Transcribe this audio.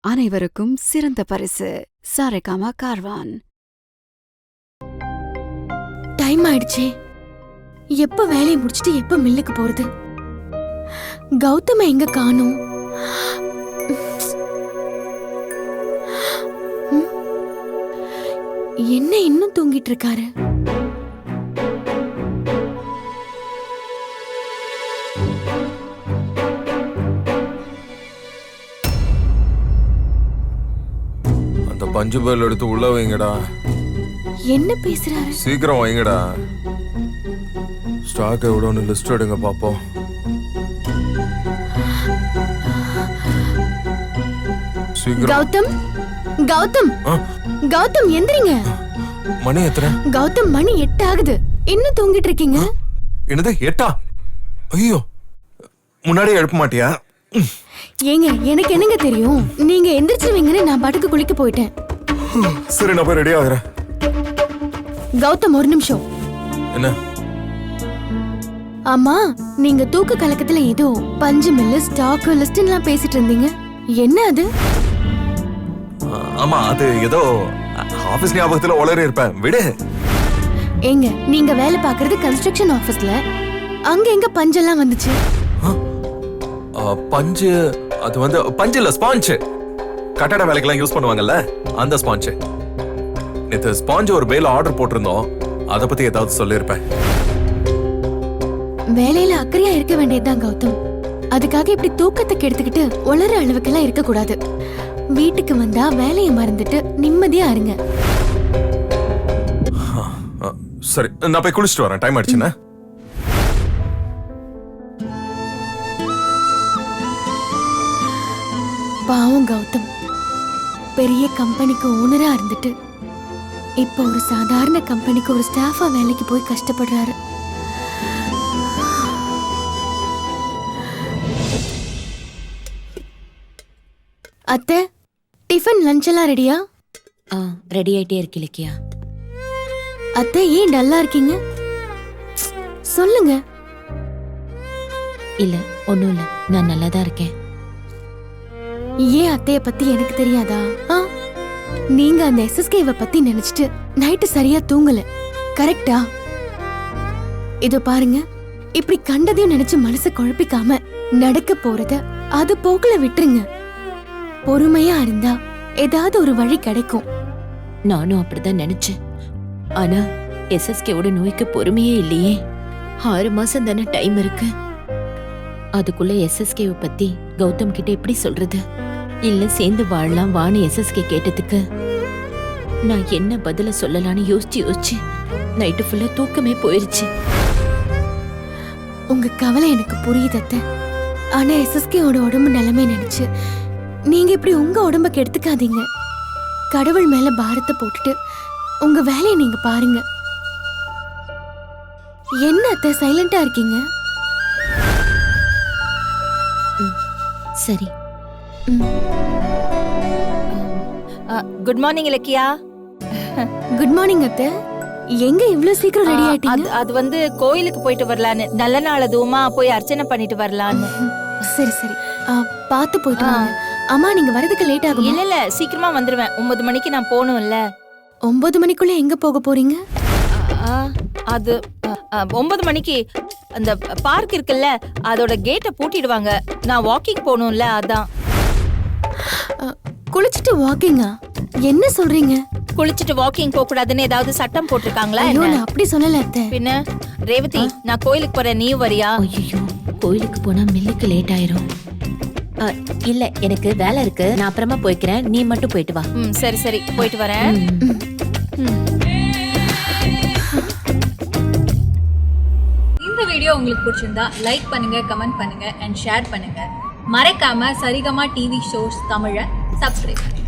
அனைவருக்கும் சிறந்த பரிசு சாரேகாமா கார்வான். டைம் ஆயிடுச்சே. எப்ப வேலையை முடிச்சிட்டு எப்ப மில்லுக்கு போறது? கௌதம எங்க காணோம்? என்ன இன்னும் தூங்கிட்டு இருக்காரு? அந்த பஞ்சு பைல் எடுத்து உள்ள வைங்கடா. என்ன பேசுறாரு? சீக்கிரம் வைங்கடா. ஸ்டாக் எவ்வளோன்னு லிஸ்ட் எடுங்க பாப்போம். கௌதம், கௌதம், கௌதம் எந்திரிங்க. மணி எத்தனை? கௌதம், மணி 8 ஆகுது. இன்னும் தூங்கிட்டு இருக்கீங்க? என்னது 8? ஐயோ, முன்னாடியே எழுப்ப மாட்டியா? ஏங்க, எனக்கு என்னங்க தெரியும்? நீங்க எந்திரிச்சிருவீங்கன்னு நான் பாட்டுக்கு குளிக்க போயிட்டேன். சரி, நான் போய் ரெடி ஆகுறேன். கௌதம், ஒரு நிமிஷம். என்ன? ஆமா, நீங்க தூக்க கலக்கத்துல ஏதோ பஞ்சு மில்லு ஸ்டாக் லிஸ்ட்லாம் பேசிட்டு இருந்தீங்க. என்ன அது? ஆமா, அது ஏதோ ஆபீஸ் ஞாபகத்துல உளறி இருப்பேன். விடு. ஏங்க, நீங்க வேலை பாக்குறது கன்ஸ்ட்ரக்ஷன் ஆபீஸ்ல. அங்க எங்க பஞ்செல்லாம் வந்துச்சு? பஞ்சு அது வந்து பஞ்சு இல்ல, ஸ்பாஞ்ச். கட்டட வேலைக்கெல்லாம் யூஸ் பண்ணுவாங்கல்ல, அந்த ஸ்பாஞ்ச். நேத்து ஸ்பாஞ்ச் ஒரு பேல ஆர்டர் போட்டிருந்தோம். அத பத்தி ஏதாவது சொல்லிருப்பேன். வேலையில அக்கறையா இருக்க வேண்டியதுதான் கௌதம். அதுக்காக இப்படி தூக்கத்தை கெடுத்துக்கிட்டு உளற அளவுக்கெல்லாம் இருக்க கூடாது. வீட்டுக்கு வந்தா வேலையை மறந்துட்டு நிம்மதியா இருங்க. சரி, நான் போய் குளிச்சுட்டு வரேன். டைம் ஆயிடுச்சுன்னா. பாவம் கௌதம், பெரிய கம்பெனிக்கு ஓனரா இருந்துட்டு இப்ப ஒரு சாதாரண கம்பெனிக்கு ஒரு ஸ்டாஃபா வேலைக்கு போய் கஷ்டப்படுறாரு. அத்தை, டிஃபன் லஞ்ச் எல்லாம் ரெடியா? ரெடி ஆயிட்டே இருக்கு இலக்கியா. அத்தை, ஏன் டல்லா இருக்கீங்க? சொல்லுங்க. இல்ல, ஒண்ணும் இல்ல, நான் நல்லாதான் இருக்கேன். ஏன் அத்தைய பத்தி எனக்கு தெரியாதா? நீங்க அந்த SSKவை பத்தி நினைச்சிட்டு நைட்டு சரியா தூங்கல, கரெக்டா? இதோ பாருங்க, இப்படி கண்டதையும் நினைச்சு மனசை குழப்பிக்காம நடக்க போறத அது போக்குல விட்டுருங்க. பொறுமையா இருந்தா ஏதாவது ஒரு வழி கிடைக்கும். நானும் அப்படிதான் நினைச்சேன். ஆனா SSKவோட நோய்க்கு பொறுமையே இல்லையே. 6 மாசம் தானே டைம் இருக்கு. அதுக்குள்ள SSKவை பத்தி கௌதம் கிட்ட எப்படி சொல்றது? இல்ல சேர்ந்து வாழலாம் வான்னு SSK கேட்டதுக்கு நான் என்ன பதில சொல்லலான்னு யோசிச்சு நைட்டு ஃபுல்லா தூக்கமே போயிருச்சு. உங்க கவலை எனக்கு புரியுது அத்தை. ஆனா SSKவோட உடம்பு நிலைமை நினைச்சு நீங்க இப்படி உங்க உடம்ப கெடுத்துக்காதீங்க. கடவுள் மேல பாரத்தை போட்டுட்டு உங்க வேலையை நீங்க பாருங்க. என்ன அத்தை சைலண்டா இருக்கீங்க? சரி. Good morning Ilakkiya. Good morning அத்தை. எங்க இவ்ளோ சீக்கிரம் ரெடி ஆயிட்டீங்க? அது வந்து கோயிலுக்கு போயிட்டு வரலான்னு, நல்ல நாள் அதுவுமா போய் அர்ச்சனை பண்ணிட்டு வரலான்னு. சரி சரி, பாத்து போயிட்டு வாங்க. அம்மா, நீங்க வரதுக்கு லேட் ஆகும்? இல்ல, சீக்கிரமா வந்துருவேன். 9 மணிக்கு நான் போகணும்ல. 9 மணிக்குள்ள எங்க போக போறீங்க? அது 9 மணிக்கு அந்த பார்க் இருக்குல்ல, அதோட கேட்டை பூட்டிடுவாங்க. நான் வாக்கிங் போகணும்ல, அதான். குளிச்சிட்டு வாக்கிங்கா? என்ன சொல்றீங்க? குளிச்சிட்டு வாக்கிங் போக கூடாதுன்னு ஏதாவது சட்டம் போட்டிருக்காங்களா? நான் அப்படி சொல்லல அத்தை. பின்ன ரேவதி, நான் கோயிலுக்கு போறேன், நீ வரியா? ஐயோ, கோயிலுக்கு போனா மில்லுக்கு லேட் ஆயிரும். இல்ல, எனக்கு வேலை இருக்கு, நான் அப்புறமா போய்க்கிறேன். நீ மட்டும் போயிட்டு வா. சரி சரி, போயிட்டு வரேன். இந்த வீடியோ உங்களுக்கு பிடிச்சிருந்தா லைக் பண்ணுங்க, கமெண்ட் பண்ணுங்க அண்ட் ஷேர் பண்ணுங்க. மறக்காம சரிகமா டிவி ஷோஸ் தமிழை சப்ஸ்கிரைப் பண்ணுங்க.